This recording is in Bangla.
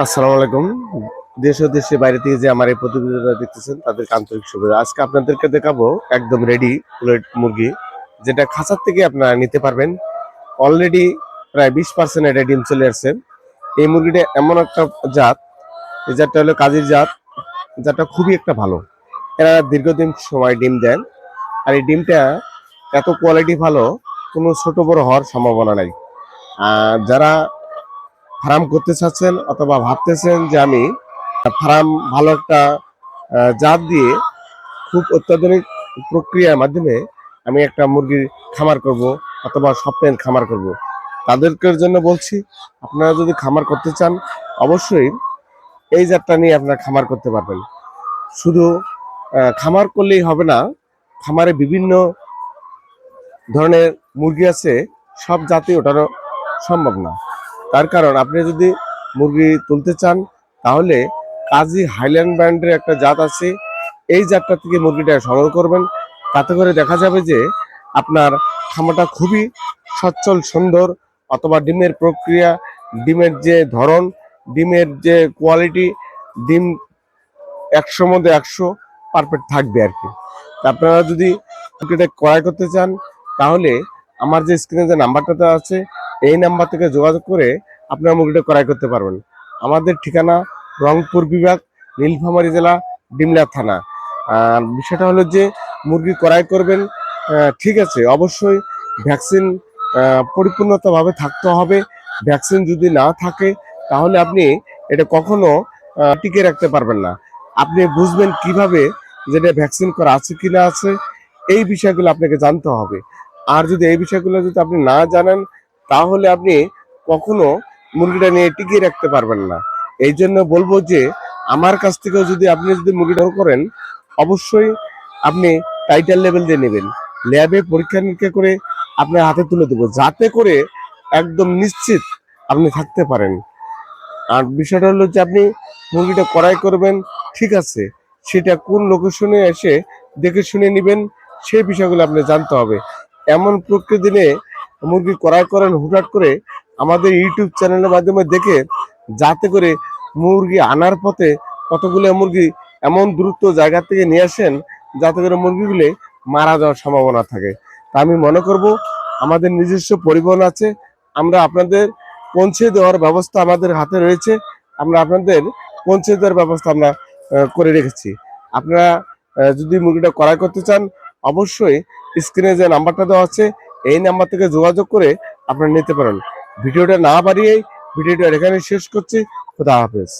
আসসালামু আলাইকুম। দেশ ও দেশের বাইরে থেকে যে আমার এই প্রতিবেদনটা দেখতেছেন তাদেরকে আন্তরিক শুভেচ্ছা। আজকে আপনাদেরকে দেখাবো একদম রেডি পোলেট মুরগি, যেটা খাঁচার থেকে আপনারা নিতে পারবেন। অলরেডি প্রায় 20% এটা ডিম চলে আসছে। এই মুরগিটা এমন একটা জাত, এই জাতটা হলো কাজের জাত, জাতটা খুবই একটা ভালো। এরা দীর্ঘদিন সময় ডিম দেন, আর এই ডিমটা এত কোয়ালিটি ভালো, কোনো ছোট বড় হওয়ার সম্ভাবনা নাই। আর যারা ফার্ম করতে চাচ্ছেন অথবা ভাবতেছেন যে আমি ফার্ম ভালো একটা জাত দিয়ে খুব অত্যাধুনিক প্রক্রিয়ার মাধ্যমে আমি একটা মুরগির খামার করব অথবা স্বপ্নের খামার করব, তাদেরকে জন্য বলছি, আপনারা যদি খামার করতে চান অবশ্যই এই জাতটা নিয়ে আপনারা খামার করতে পারবেন। শুধু খামার করলেই হবে না, খামারে বিভিন্ন ধরনের মুরগি আছে, সব জাতি ওঠানো সম্ভব না। তার কারণ আপনি যদি মুরগি তুলতে চান তাহলে কাজী হাইল্যান্ড ব্র্যান্ডের একটা জাত আছে, এই জাতটা থেকে মুরগিটা সংগ্রহ করবেন। তাতে করে দেখা যাবে যে আপনার খামারটা খুবই সচ্ছল সুন্দর, অথবা ডিমের প্রক্রিয়া, ডিমের যে ধরন, ডিমের যে কোয়ালিটি, ডিম 100 মধ্যে 100 পারফেক্ট থাকবে আর কি। তা আপনারা যদি মুরগিটা ক্রয় করতে চান তাহলে আমার যে স্ক্রিনে যে নাম্বারটা দেওয়া আছে এই নাম্বার থেকে যোগাযোগ করে আপনারা মুরগিটা ক্রয় করতে পারবেন। আমাদের ঠিকানা রংপুর বিভাগ, নীলফামারী জেলা, ডিমলা থানা। আর বিষয়টা হলো যে মুরগি ক্রয় করবেন, ঠিক আছে, অবশ্যই ভ্যাকসিন পরিপূর্ণতাভাবে থাকতে হবে। ভ্যাকসিন যদি না থাকে তাহলে আপনি এটা কখনো টিকে রাখতে পারবেন না। আপনি বুঝবেন কিভাবে যেটা ভ্যাকসিন করা আছে কি না আছে, এই বিষয়গুলো আপনাকে জানতে হবে। আর যদি এই বিষয়গুলো যদি আপনি না জানেন তাহলে আপনি কখনো মুরগিটা নিয়ে টিকিয়ে রাখতে পারবেন না। এই জন্য বলবো যে আমার কাছ থেকেও যদি আপনি যদি মুরগিটা করেন অবশ্যই আপনি টাইটাল লেভেল দিয়ে নেবেন, ল্যাবে পরীক্ষা নিরীক্ষা করে আপনার হাতে তুলে দেবো, যাতে করে একদম নিশ্চিত আপনি থাকতে পারেন। আর বিষয়টা হলো যে আপনি মুরগিটা ক্রয় করবেন, ঠিক আছে, সেটা কোন লোকেশনে এসে দেখে শুনে নেবেন, সেই বিষয়গুলো আপনি জানতে হবে। এমন প্রকৃতিনে মুরগি ক্রয় করেন হুটহাট করে আমাদের ইউটিউব চ্যানেলের মাধ্যমে দেখে, যাতে করে মুরগি আনার পথে কতগুলো মুরগি এমন দ্রুত জায়গা থেকে নিয়ে আসেন যাতে করে মুরগিগুলো মারা যাওয়ার সম্ভাবনা থাকে। তা আমি মনে করব আমাদের নিজস্ব পরিবহন আছে, আমরা আপনাদের পৌঁছে দেওয়ার ব্যবস্থা আমাদের হাতে রয়েছে। আমরা আপনাদের পৌঁছে দেওয়ার ব্যবস্থা আমরা করে রেখেছি। আপনারা যদি মুরগিটা ক্রয় করতে চান অবশ্যই স্ক্রিনে যে নাম্বারটা দেওয়া আছে এই নাম্বার থেকে যোগাযোগ করে আপনারা নিতে পারেন। ভিডিওটা না বাড়িয়েই ভিডিওটা এখানে শেষ করছি। খুদা হাফেজ।